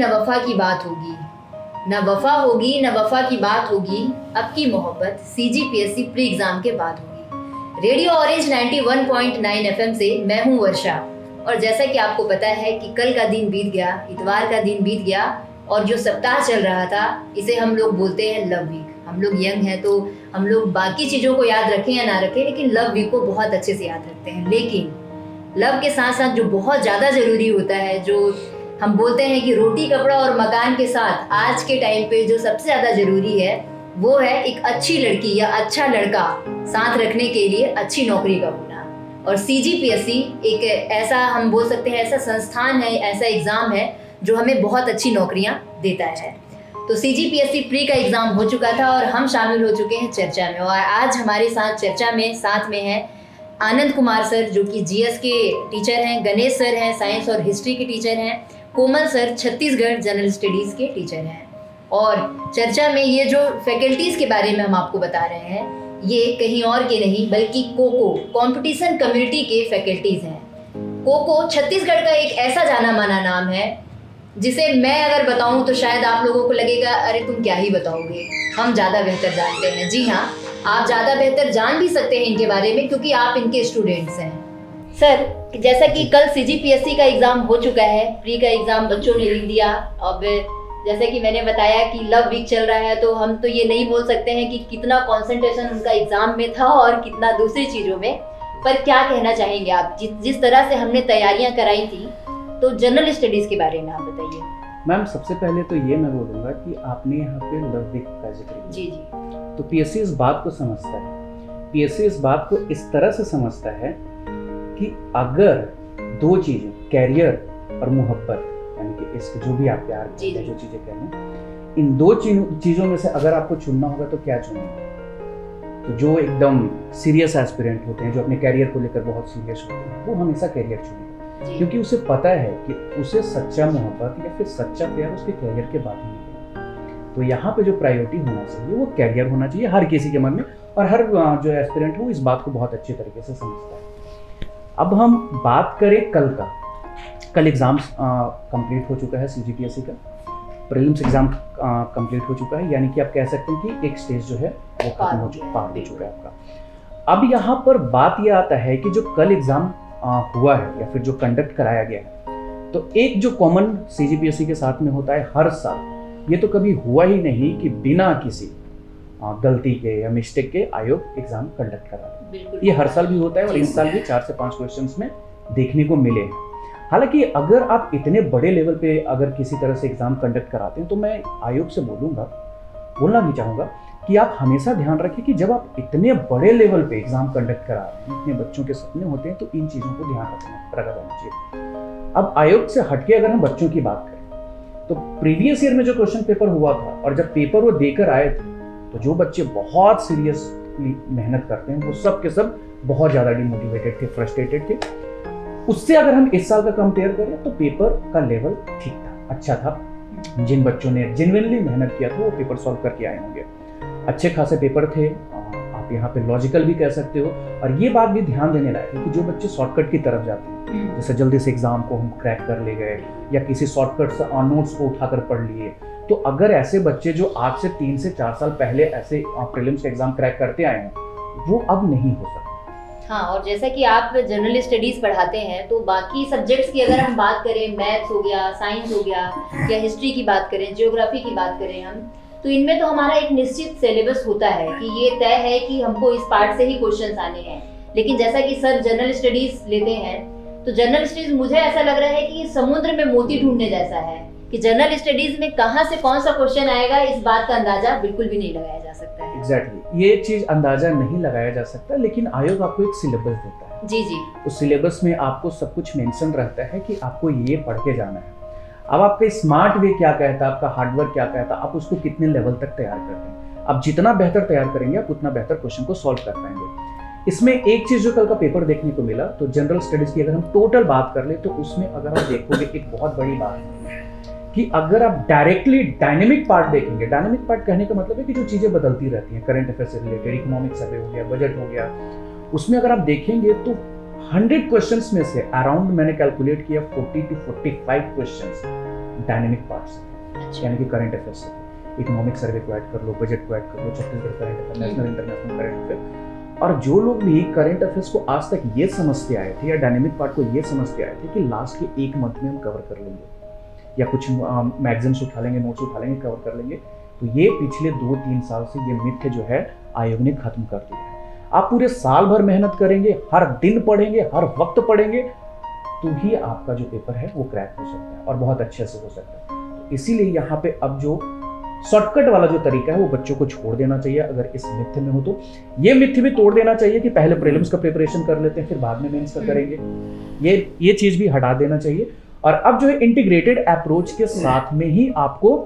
न वफा की बात होगी, न वफा होगी न वफा की बात होगी, अब की मोहब्बत सीजीपीएससी प्री एग्जाम के बाद होगी। रेडियो ऑरेंज 91.9 एफएम से मैं हूं वर्षा। और जैसा कि आपको पता है कि कल का दिन बीत गया, इतवार का दिन बीत गया, और जो सप्ताह चल रहा था इसे हम लोग बोलते हैं लव वीक। हम लोग यंग हैं तो हम लोग बाकी चीज़ों को याद रखें या ना रखें, लेकिन लव वीक को बहुत अच्छे से याद रखते हैं। लेकिन लव के साथ साथ जो बहुत ज़्यादा ज़रूरी होता है, जो हम बोलते हैं कि रोटी कपड़ा और मकान के साथ आज के टाइम पे जो सबसे ज़्यादा ज़रूरी है वो है एक अच्छी लड़की या अच्छा लड़का साथ रखने के लिए अच्छी नौकरी का होना। और सीजीपीएससी एक ऐसा, हम बोल सकते हैं ऐसा संस्थान है, ऐसा एग्ज़ाम है जो हमें बहुत अच्छी नौकरियां देता है। तो सीजीपीएससी प्री का एग्ज़ाम हो चुका था और हम शामिल हो चुके हैं चर्चा में। और आज हमारे साथ चर्चा में साथ में हैं आनंद कुमार सर जो कि जीएस के टीचर हैं, गणेश सर हैं साइंस और हिस्ट्री के टीचर हैं, कोमल सर छत्तीसगढ़ जनरल स्टडीज़ के टीचर हैं। और चर्चा में ये जो फैकल्टीज़ के बारे में हम आपको बता रहे हैं ये कहीं और के नहीं बल्कि कोको कंपटीशन कम्युनिटी के फैकल्टीज़ हैं। कोको छत्तीसगढ़ का एक ऐसा जाना माना नाम है जिसे मैं अगर बताऊं तो शायद आप लोगों को लगेगा अरे तुम क्या ही बताओगे, हम ज़्यादा बेहतर जानते हैं। जी हाँ, आप ज़्यादा बेहतर जान भी सकते हैं इनके बारे में क्योंकि आप इनके स्टूडेंट्स हैं। सर, जैसा कि कल सीजीपीएससी का एग्ज़ाम हो चुका है, प्री का एग्ज़ाम बच्चों ने लिख दिया। अब जैसे कि मैंने बताया कि लव वीक चल रहा है तो हम तो ये नहीं बोल सकते हैं कि कितना कंसंट्रेशन उनका एग्ज़ाम में था और कितना दूसरी चीज़ों में, पर क्या कहना चाहेंगे आप जिस तरह से हमने तैयारियां कराई थी, तो जनरल स्टडीज़ के बारे में आप बताइए। मैम, सबसे पहले तो ये मैं बोलूँगा कि आपने यहाँ पे लव वीक का जिक्र किया। जी जी। तो पीएससी इस बात को समझता है, पीएससी इस बात को इस तरह से समझता है कि अगर दो चीज़ें, कैरियर और मोहब्बत, यानी कि इश्क, जो भी आप प्यार करते हैं, जो चीज़ें कह रहे हैं, इन दो चीज़ों में से अगर आपको चुनना होगा तो क्या चुनेंगे? तो जो एकदम सीरियस एस्पिरेंट होते हैं, जो अपने कैरियर को लेकर बहुत सीरियस होते हैं, वो हमेशा कैरियर चुनेंगे, क्योंकि उसे पता है कि उसे सच्चा मोहब्बत या फिर सच्चा प्यार उसके कैरियर के बाद ही मिलेगा। तो यहाँ पे जो प्रायोरिटी होना चाहिए वो कैरियर होना चाहिए हर किसी के मन में, और हर जो एस्पिरेंट है वो इस बात को बहुत अच्छे तरीके से समझता है। अब हम बात करें कल एग्ज़ाम्स कंप्लीट हो चुका है सीजीपीएससी का, प्रीलिम्स एग्ज़ाम कंप्लीट हो चुका है, यानी कि आप कह सकते हैं कि एक स्टेज जो है वो खत्म हो चुका है आपका। अब यहाँ पर बात ये आता है कि जो कल एग्ज़ाम हुआ है या फिर जो कंडक्ट कराया गया है, तो एक जो कॉमन सीजीपीएससी के साथ में होता है हर साल, ये तो कभी हुआ ही नहीं कि बिना किसी गलती के या मिस्टेक के आयोग एग्ज़ाम कंडक्ट करा रहा है। ये हर साल भी होता है और इस साल भी 4 से 5 क्वेश्चंस में देखने को मिले हैं। हालांकि अगर आप इतने बड़े लेवल पे अगर किसी तरह से एग्ज़ाम कंडक्ट कराते हैं तो मैं आयोग से बोलना भी चाहूँगा कि आप हमेशा ध्यान रखें कि जब आप इतने बड़े लेवल पे एग्ज़ाम कंडक्ट करा रहे हैं, इतने बच्चों के सपने होते हैं, तो इन चीज़ों को ध्यान रखा जाना चाहिए। अब आयोग से हटके अगर हम बच्चों की बात करें तो प्रीवियस ईयर में जो क्वेश्चन पेपर हुआ था और जब पेपर वो देकर आए थे, तो जो बच्चे बहुत सीरियसली मेहनत करते हैं वो सब के सब बहुत ज़्यादा डिमोटिवेटेड थे, फ्रस्ट्रेटेड थे। उससे अगर हम इस साल का कंपेयर करें तो पेपर का लेवल ठीक था, अच्छा था। जिन बच्चों ने जेन्युइनली मेहनत किया था वो पेपर सॉल्व करके आए होंगे। अच्छे खासे पेपर थे, आप यहाँ पे लॉजिकल भी कह सकते हो। और ये बात भी ध्यान देने लायक है कि जो बच्चे शॉर्टकट की तरफ जाते हैं, जैसे जल्दी से एग्जाम को हम क्रैक कर ले गए या किसी शॉर्टकट से नोट्स को उठाकर पढ़ लिए, तो अगर ऐसे बच्चे जो आज से 3 से 4 साल पहले ऐसे प्रीलिम्स का एग्जाम क्रैक करते आए हैं, वो अब नहीं हो सकते। हाँ, और जैसा कि आप जनरल स्टडीज़ पढ़ाते हैं तो बाकी सब्जेक्ट्स की अगर हम बात करें, मैथ्स हो गया, साइंस हो गया, या हिस्ट्री की बात करें, ज्योग्राफी की बात करें हम, तो इनमें तो हमारा एक निश्चित सिलेबस होता है कि ये तय है कि हमको इस पार्ट से ही क्वेश्चंस आने हैं। लेकिन जैसा कि सर जनरल स्टडीज़ लेते हैं, तो जनरल स्टडीज़ मुझे ऐसा लग रहा है कि समुद्र में मोती ढूंढने जैसा है कि जनरल स्टडीज़ में कहाँ से कौन सा क्वेश्चन आएगा इस बात का अंदाजा बिल्कुल भी नहीं लगाया जा सकता है। एग्जैक्टली, ये चीज़ अंदाजा नहीं लगाया जा सकता, लेकिन आयोग आपको एक सिलेबस देता है। जी जी। उस सिलेबस में आपको सब कुछ मेंशन रहता है कि आपको ये पढ़ के जाना है। अब आपका स्मार्ट वे क्या कहता है, आपका हार्डवर्क क्या कहता है, आप उसको कितने लेवल तक तैयार कर रहे हैं। आप जितना बेहतर तैयार करेंगे आप उतना बेहतर क्वेश्चन को सॉल्व कर पाएंगे। इसमें एक चीज़ जो कल का पेपर देखने को मिला, तो जनरल स्टडीज़ की अगर हम टोटल बात कर ले तो उसमें अगर आप देखोगे एक बहुत बड़ी बात है कि अगर आप डायरेक्टली डायनेमिक पार्ट देखेंगे, डायनेमिक पार्ट कहने का मतलब है कि जो चीज़ें बदलती रहती हैं, करंट अफेयर से रिलेटेड, इकोनॉमिक सर्वे हो गया, बजट हो गया, उसमें अगर आप देखेंगे तो 100 क्वेश्चंस में से अराउंड मैंने कैलकुलेट किया 40 to 45 क्वेश्चंस डायनेमिक पार्ट्स, अच्छा। यानी कि करंट अफेयर्स से, इकोनॉमिक सर्वे को ऐड कर लो, बजट को ऐड कर लो, Chhattisgarh current affair, national international current affair. और जो लोग भी करंट अफेयर्स को आज तक ये समझते आए थे या डायनेमिक पार्ट को ये समझते आए थे कि लास्ट के 1 मंथ में हम कवर कर लेंगे या कुछ मैगजीन्स उठा लेंगे, नोट्स उठा लेंगे, कवर कर लेंगे, तो ये पिछले 2-3 साल से ये मिथ जो है आयोग ने खत्म कर दिया है। आप पूरे साल भर मेहनत करेंगे, हर दिन पढ़ेंगे, हर वक्त पढ़ेंगे, तो ही आपका जो पेपर है वो क्रैक हो सकता है और बहुत अच्छे से हो सकता है। तो इसीलिए यहाँ पे अब जो शॉर्टकट वाला जो तरीका है वो बच्चों को छोड़ देना चाहिए। अगर इस मिथ्य में हो तो ये मिथ्य भी तोड़ देना चाहिए कि पहले प्रीलिम्स का प्रिपरेशन कर लेते हैं फिर बाद में मेंस का करेंगे, ये चीज भी हटा देना चाहिए। और अब जो है इंटीग्रेटेड अप्रोच के साथ में ही आपको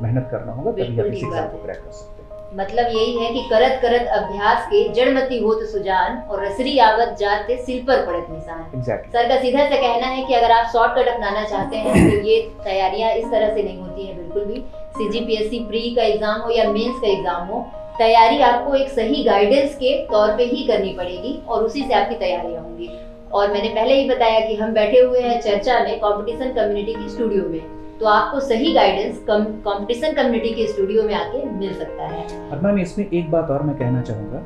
मेहनत करना होगा, तभी आप इस एग्जाम को क्रैक कर सकते हैं। मतलब यही है कि करत करत अभ्यास के जड़मती होत सुजान और रसरी आवत जाते सिल पर पड़त निशान। Exactly. सर का सीधा से कहना है कि अगर आप शॉर्टकट अपनाना चाहते हैं तो ये तैयारियां इस तरह से नहीं होती हैं बिल्कुल भी। सीजीपीएससी प्री का एग्जाम हो या मेंस का एग्जाम हो, तैयारी आपको एक सही गाइडेंस के तौर पे ही करनी पड़ेगी और उसी से आपकी तैयारियां होंगी। और मैंने पहले ही बताया कि हम बैठे हुए हैं चर्चा में कंपटीशन कम्युनिटी की स्टूडियो में, तो आपको सही गाइडेंस कंपटीशन कम्युनिटी के स्टूडियो में आके मिल सकता है। और मैम इसमें एक बात और मैं कहना चाहूँगा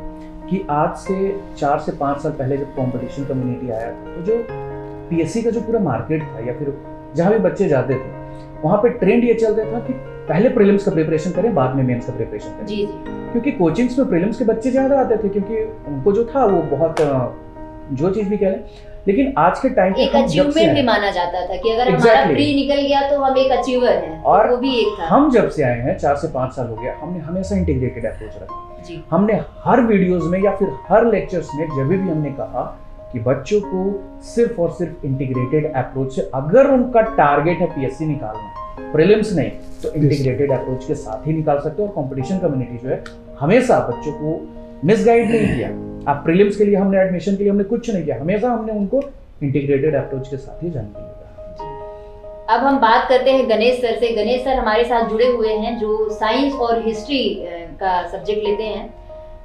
कि आज से 4 से 5 साल पहले जब कंपटीशन कम्युनिटी आया था तो जो पीएससी का जो पूरा मार्केट था या फिर जहाँ भी बच्चे जाते थे वहाँ पे ट्रेंड ये चल रहा था कि पहले प्रीलिम्स का प्रिपरेशन करें बाद में मेंस का प्रिपरेशन करें। जी जी। क्योंकि कोचिंग्स में प्रीलिम्स के बच्चे ज़्यादा आते थे क्योंकि उनको जो था वो बहुत जो चीज़ भी कह लें, लेकिन आज के टाइम पे एक अचीवमेंट भी माना जाता था कि अगर हमारा प्री निकल गया तो हम एक अचीवर हैं, और वो भी एक था। हम जब से आए हैं 4 से 5 साल हो गया, हमने हमेशा इंटीग्रेटेड अप्रोच रखा जी। हमने हर वीडियोस में या फिर हर लेक्चर्स में जब भी हमने कहा कि बच्चों को सिर्फ और सिर्फ इंटीग्रेटेड अप्रोच से, अगर उनका टारगेट है पीएससी निकालना, प्रीलिम्स नहीं, तो इंटीग्रेटेड अप्रोच के साथ ही निकाल सकते हो। और कंपटीशन कम्युनिटी जो है हमेशा बच्चों को मिसगाइड नहीं किया। आप प्रीलिम्स के लिए हमने एडमिशन के लिए हमने कुछ नहीं किया, हमेशा हमने उनको इंटीग्रेटेड अप्रोच के साथ ही जानकारी दी। अब हम बात करते हैं गणेश सर से। गणेश सर हमारे साथ जुड़े हुए हैं जो साइंस और हिस्ट्री का सब्जेक्ट लेते हैं।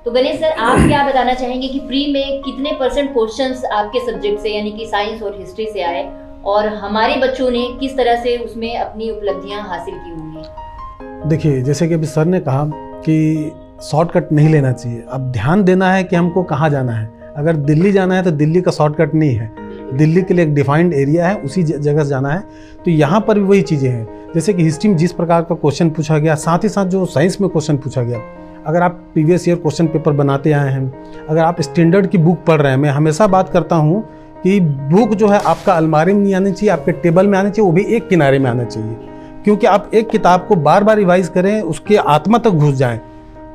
तो गणेश सर, आप क्या बताना चाहेंगे कि प्री में कितने % क्वेश्चंस आपके सब्जेक्ट से यानी कि साइंस और हिस्ट्री से आए और हमारे बच्चों ने किस तरह से उसमें अपनी उपलब्धियां हासिल की होंगी? देखिए, जैसे कि अभी सर ने कहा कि शॉर्टकट नहीं लेना चाहिए। अब ध्यान देना है कि हमको कहाँ जाना है। अगर दिल्ली जाना है तो दिल्ली का शॉर्टकट नहीं है, दिल्ली के लिए एक डिफाइंड एरिया है, उसी जगह से जाना है। तो यहाँ पर भी वही चीज़ें हैं, जैसे कि हिस्ट्री में जिस प्रकार का क्वेश्चन पूछा गया, साथ ही साथ जो साइंस में क्वेश्चन पूछा गया, अगर आप प्रीवियस ईयर क्वेश्चन पेपर बनाते आए हैं, अगर आप स्टैंडर्ड की बुक पढ़ रहे हैं, मैं हमेशा बात करता हूँ कि बुक जो है आपका अलमारी में नहीं आनी चाहिए, आपके टेबल में आनी चाहिए, वो भी एक किनारे में आना चाहिए। क्योंकि आप एक किताब को बार बार रिवाइज करें, उसके आत्मा तक घुस जाएं,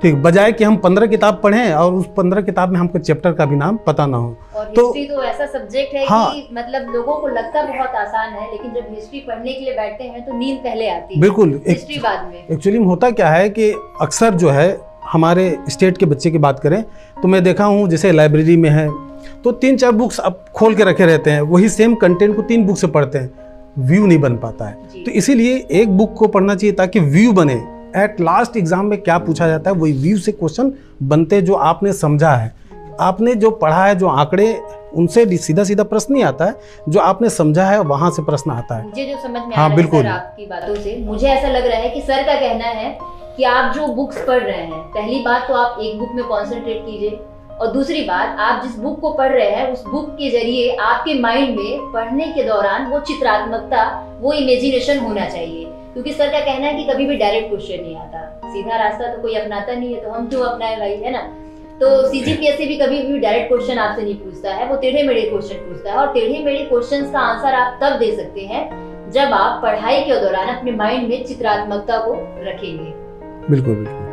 ठीक, बजाय कि हम 15 किताब पढ़ें और उस 15 किताब में हमको चैप्टर का भी नाम पता ना हो। और हिस्ट्री तो ऐसा सब्जेक्ट है हाँ, कि मतलब लोगों को लगता बहुत आसान है, लेकिन जब हिस्ट्री पढ़ने के लिए बैठते हैं तो नींद पहले आती है, बिल्कुल, हिस्ट्री बाद में। एक्चुअली में होता क्या है कि अक्सर जो है हमारे स्टेट के बच्चे की बात करें तो मैं देखा हूँ, जैसे लाइब्रेरी में है तो 3-4 बुक्स अब खोल के रखे रहते हैं, वही सेम कंटेंट को 3 बुक से पढ़ते हैं, व्यू नहीं बन पाता है। तो इसीलिए एक बुक को पढ़ना चाहिए ताकि व्यू बने। एट लास्ट एग्जाम में क्या पूछा जाता है वही व्यू से क्वेश्चन बनते, जो आपने समझा है, आपने जो पढ़ा है, जो आंकड़े, उनसे सीधा सीधा प्रश्न नहीं आता है, जो आपने समझा है वहां से प्रश्न आता है। मुझे जो समझ में आ हाँ, रहा है बिल्कुल। सर आपकी बातों से, मुझे ऐसा लग रहा है कि सर का कहना है कि आप जो बुक्स पढ़ रहे हैं, पहली बात तो आप एक बुक में कॉन्सेंट्रेट कीजिए, और दूसरी बात, आप जिस बुक को पढ़ रहे हैं उस बुक के जरिए आपके माइंड में पढ़ने के दौरान वो चित्रात्मकता, वो इमेजिनेशन होना चाहिए। क्योंकि सर का कहना है कि कभी भी डायरेक्ट क्वेश्चन नहीं आता, सीधा रास्ता तो कोई अपनाता नहीं है, तो हम क्यों अपनाए भाई, है ना। तो सीजीपीएससी भी कभी भी डायरेक्ट क्वेश्चन आपसे नहीं पूछता है, वो टेढ़े मेढ़े क्वेश्चन पूछता है, और टेढ़े मेढ़े क्वेश्चंस का आंसर आप तब दे सकते हैं जब आप पढ़ाई के दौरान अपने माइंड में चित्रात्मकता को रखेंगे। बिल्कुल बिल्कुल।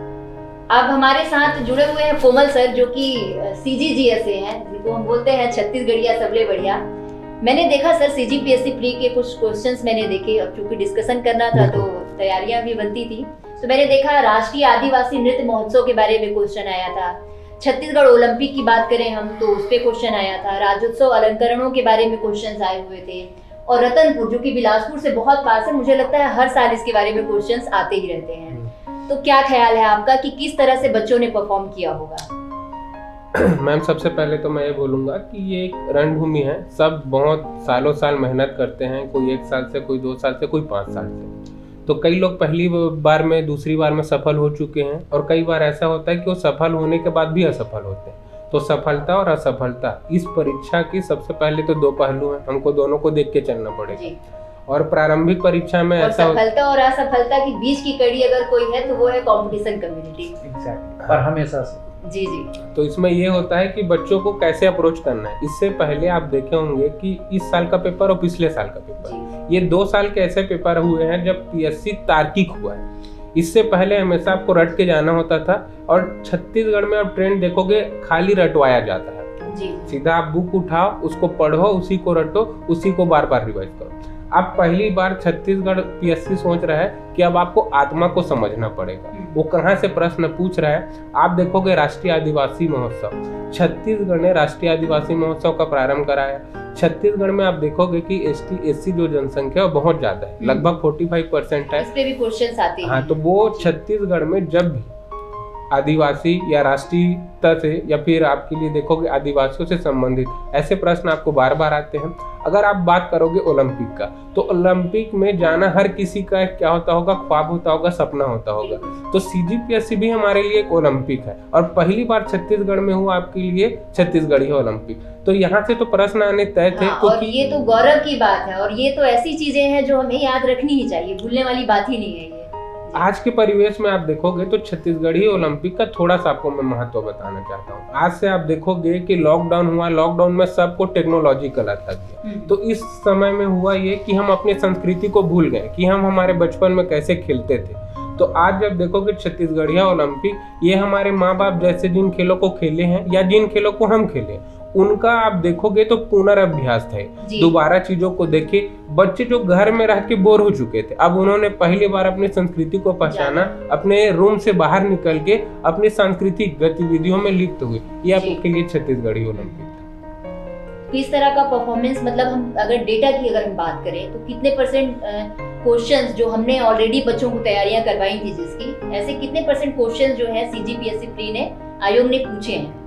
अब हमारे साथ जुड़े हुए हैं कोमल सर, जो कि सीजीजीएस से हैं, जिनको हम बोलते हैं छत्तीसगढ़िया सबले बढ़िया। मैंने देखा सर सीजीपीएससी प्री के कुछ क्वेश्चंस मैंने देखे, अब चूंकि डिस्कशन करना था तो तैयारियां भी बनती थी, तो मैंने देखा राष्ट्रीय आदिवासी नृत्य महोत्सव के बारे में क्वेश्चन आया था, छत्तीसगढ़ ओलंपिक की बात करें हम तो उस पर क्वेश्चन आया था, राज्योत्सव अलंकरणों के बारे में क्वेश्चन आए हुए थे, और रतनपुर जो कि बिलासपुर से बहुत पास है, मुझे लगता है हर साल इसके बारे में क्वेश्चन आते ही रहते हैं। तो क्या ख्याल है आपका कि किस तरह से बच्चों ने परफॉर्म किया होगा? मैम सबसे पहले तो मैं ये बोलूँगा कि ये एक रणभूमि है। सब बहुत सालों साल मेहनत करते हैं, कोई 1 साल से, कोई 2 साल से, कोई 5 साल से। तो कई लोग पहली बार में, दूसरी बार में सफल हो चुके हैं, और कई बार ऐसा होता है कि वो सफल होने के बाद भी असफल होते हैं। तो सफलता और असफलता, इस परीक्षा की सबसे पहले तो 2 पहलू हैं, हमको दोनों को देख के चलना पड़ेगा। और प्रारंभिक परीक्षा में ऐसा सफलता और असफलता के बीच की कड़ी अगर कोई है तो वो है कंपटीशन कम्युनिटी। एग्जैक्टली, पर हमेशा से जी। तो इसमें ये होता है कि बच्चों को कैसे अप्रोच करना है। इससे पहले आप देखे होंगे कि इस साल का पेपर और पिछले साल का पेपर, ये 2 साल के ऐसे पेपर हुए हैं जब पीएससी तार्किक हुआ है। इससे पहले हमेशा आपको रट के जाना होता था, और छत्तीसगढ़ में आप ट्रेंड देखोगे खाली रटवाया जाता है जी। सीधा आप बुक उठाओ, उसको पढ़ो, उसी को रटो, उसी को बार बार रिवाइज करो। अब पहली बार छत्तीसगढ़ पीएससी सोच रहा है कि अब आपको आत्मा को समझना पड़ेगा, वो कहाँ से प्रश्न पूछ रहा है। आप देखोगे राष्ट्रीय आदिवासी महोत्सव, छत्तीसगढ़ ने राष्ट्रीय आदिवासी महोत्सव का प्रारंभ कराया। छत्तीसगढ़ में आप देखोगे कि ST/SC जो जनसंख्या है वो बहुत ज्यादा है, लगभग 45% है। इस पे भी क्वेश्चंस आते हैं। हाँ, तो वो छत्तीसगढ़ में जब भी आदिवासी या राष्ट्रीयता से, या फिर आपके लिए देखोगे आदिवासियों से संबंधित ऐसे प्रश्न आपको बार बार आते हैं। अगर आप बात करोगे ओलंपिक का, तो ओलंपिक में जाना हर किसी का क्या होता होगा, ख्वाब होता होगा, सपना होता होगा। तो CGPSC भी हमारे लिए एक ओलंपिक है, और पहली बार छत्तीसगढ़ में हुआ आपके लिए छत्तीसगढ़ी ओलंपिक। तो यहाँ से तो प्रश्न आने तय थे। हाँ, और ये तो गौरव की बात है, और ये तो ऐसी चीजें हैं जो हमें याद रखनी ही चाहिए, भूलने वाली बात ही नहीं है ये। आज के परिवेश में आप देखोगे तो छत्तीसगढ़ी ओलंपिक का थोड़ा सा आपको मैं महत्व बताना चाहता हूँ। आज से आप देखोगे कि लॉकडाउन हुआ, लॉकडाउन में सबको टेक्नोलॉजी का लत लग गया। तो इस समय में हुआ ये कि हम अपनी संस्कृति को भूल गए कि हम हमारे बचपन में कैसे खेलते थे। तो आज जब देखोगे छत्तीसगढ़िया ओलंपिक, ये हमारे माँ बाप जैसे जिन खेलों को खेले हैं या जिन खेलों को हम खेले, उनका आप देखोगे तो पुनर्अभ्यास है। दोबारा चीजों को देखे। बच्चे जो घर में रह के बोर हो चुके थे, अब उन्होंने पहली बार अपनी संस्कृति को पहचाना, अपने रूम से बाहर निकल के अपनी सांस्कृतिक गतिविधियों में लिप्त हुए। ये आपके लिए छत्तीसगढ़ी ओलंपिक। किस तरह का परफॉर्मेंस, मतलब हम अगर डेटा की अगर हम बात करें तो कितने परसेंट क्वेश्चंस जो हमने ऑलरेडी बच्चों को तैयारियां करवाई थी जिसकी, ऐसे कितने परसेंट क्वेश्चंस जो है CGPSC प्री ने, आयोग ने पूछे हैं?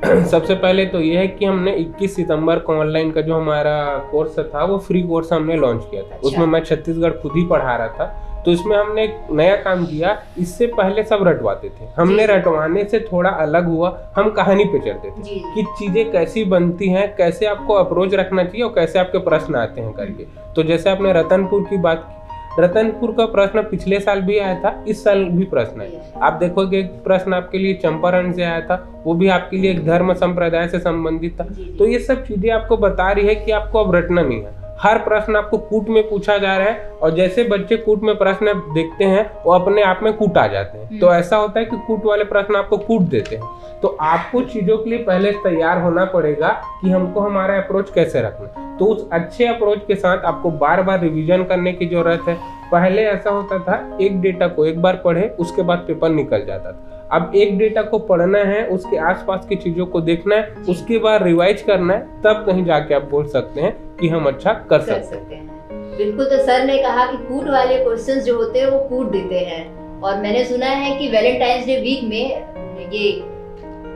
सबसे पहले तो ये है कि हमने 21 सितंबर को ऑनलाइन का जो हमारा कोर्स था वो फ्री कोर्स हमने लॉन्च किया था। उसमें मैं छत्तीसगढ़ खुद ही पढ़ा रहा था। तो इसमें हमने एक नया काम किया। इससे पहले सब रटवाते थे, हमने रटवाने से थोड़ा अलग हुआ। हम कहानी पे चलते थे कि चीजें कैसी बनती हैं, कैसे आपको अप्रोच रखना चाहिए और कैसे आपके प्रश्न आते हैं करके। तो जैसे आपने रतनपुर की बात की, रतनपुर का प्रश्न पिछले साल भी आया था, इस साल भी प्रश्न है। आप देखोगे एक प्रश्न आपके लिए चंपारण से आया था, वो भी आपके लिए एक धर्म संप्रदाय से संबंधित था। तो ये सब चीजें आपको बता रही है कि आपको अब रटना नहीं है। हर प्रश्न आपको कूट में पूछा जा रहा है, और जैसे बच्चे कूट में प्रश्न देखते हैं वो अपने आप में कूट आ जाते हैं। तो ऐसा होता है कि कूट वाले प्रश्न आपको कूट देते हैं। तो आपको चीजों के लिए पहले तैयार होना पड़ेगा कि हमको हमारा अप्रोच कैसे रखना। तो उस अच्छे अप्रोच के साथ आपको बार बार रिवीजन करने की जरूरत है। पहले ऐसा होता था, एक डेटा को एक बार पढ़े उसके बाद पेपर निकल जाता था। अब एक डेटा को पढ़ना है, उसके आसपास की चीजों को देखना है, उसके बाद रिवाइज करना है, तब कहीं जाके आप बोल सकते हैं कि हम अच्छा कर सकते हैं। बिल्कुल। तो सर ने कहा कि कूट वाले क्वेश्चंस जो होते हैं वो कूट देते हैं, और मैंने सुना है कि वैलेंटाइंस डे वीक में ये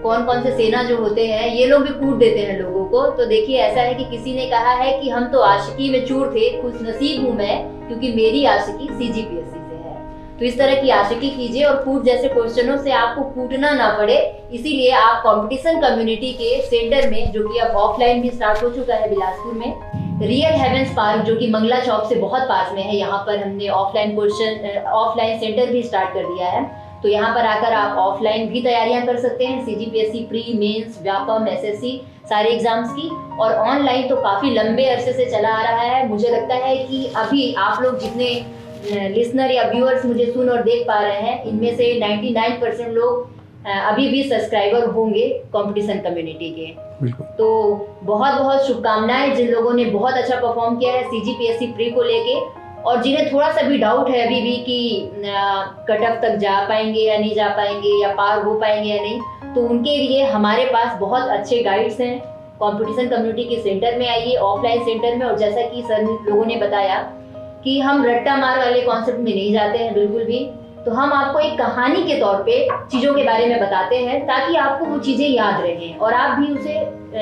कौन कौन से सेना जो होते हैं ये लोग भी कूट देते हैं लोगों को। तो देखिए, ऐसा है कि किसी ने कहा है कि हम तो आशिकी में चूर थे, खुश नसीब हूँ मैं क्योंकि मेरी आशिकी CGPSC से है। तो इस तरह की आशिकी कीजिए और कूट जैसे क्वेश्चनों से आपको कूटना ना पड़े, इसीलिए आप कंपटीशन कम्युनिटी के सेंटर में, जो कि अब ऑफलाइन भी स्टार्ट हो चुका है बिलासपुर में, रियल हेवेंस पार्क जो कि मंगला चौक से बहुत पास में है, यहाँ पर हमने ऑफलाइन सेंटर भी स्टार्ट कर दिया है। तो यहाँ पर आकर आप ऑफलाइन भी तैयारियां कर सकते हैं, CGPSC pre, mains, Vyapam, SSC सारे एग्जाम्स की। और ऑनलाइन तो काफ़ी लंबे अरसे से चला आ रहा है। मुझे लगता है कि अभी आप लोग जितने लिसनर या व्यूअर्स मुझे सुन और देख पा रहे हैं, इनमें से 99% लोग अभी भी सब्सक्राइबर होंगे कंपटीशन कम्युनिटी के। तो बहुत बहुत शुभकामनाएं जिन लोगों ने बहुत अच्छा परफॉर्म किया है CGPSC प्री को लेके, और जिन्हें थोड़ा सा भी डाउट है अभी भी कि कट ऑफ तक जा पाएंगे या नहीं जा पाएंगे, या पार हो पाएंगे या नहीं, तो उनके लिए हमारे पास बहुत अच्छे गाइड्स हैं। कंपटीशन कम्युनिटी के सेंटर में आइए, ऑफलाइन सेंटर में। और जैसा कि सर लोगों ने बताया कि हम रट्टा मार वाले कॉन्सेप्ट में नहीं जाते हैं बिल्कुल भी। तो हम आपको एक कहानी के तौर पे चीज़ों के बारे में बताते हैं ताकि आपको वो चीज़ें याद रहें और आप भी उसे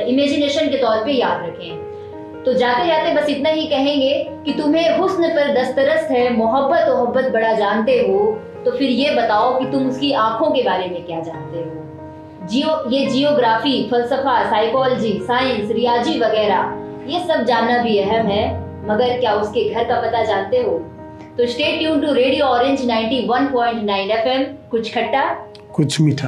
इमेजिनेशन के तौर पे याद रखें। तो जाते जाते बस इतना ही कहेंगे कि तुम्हें हुस्न पर दस्तरस है, मोहब्बत बड़ा जानते हो, तो फिर ये बताओ कि तुम उसकी आंखों के बारे में क्या जानते हो। ये जियोग्राफी, फलसफा, साइकोलॉजी, साइंस, रियाजी वगैरह ये सब जानना भी अहम है, मगर क्या उसके घर का पता जानते हो? तो stay tune to radio orange 91.9 FM, कुछ खट्टा कुछ मीठा।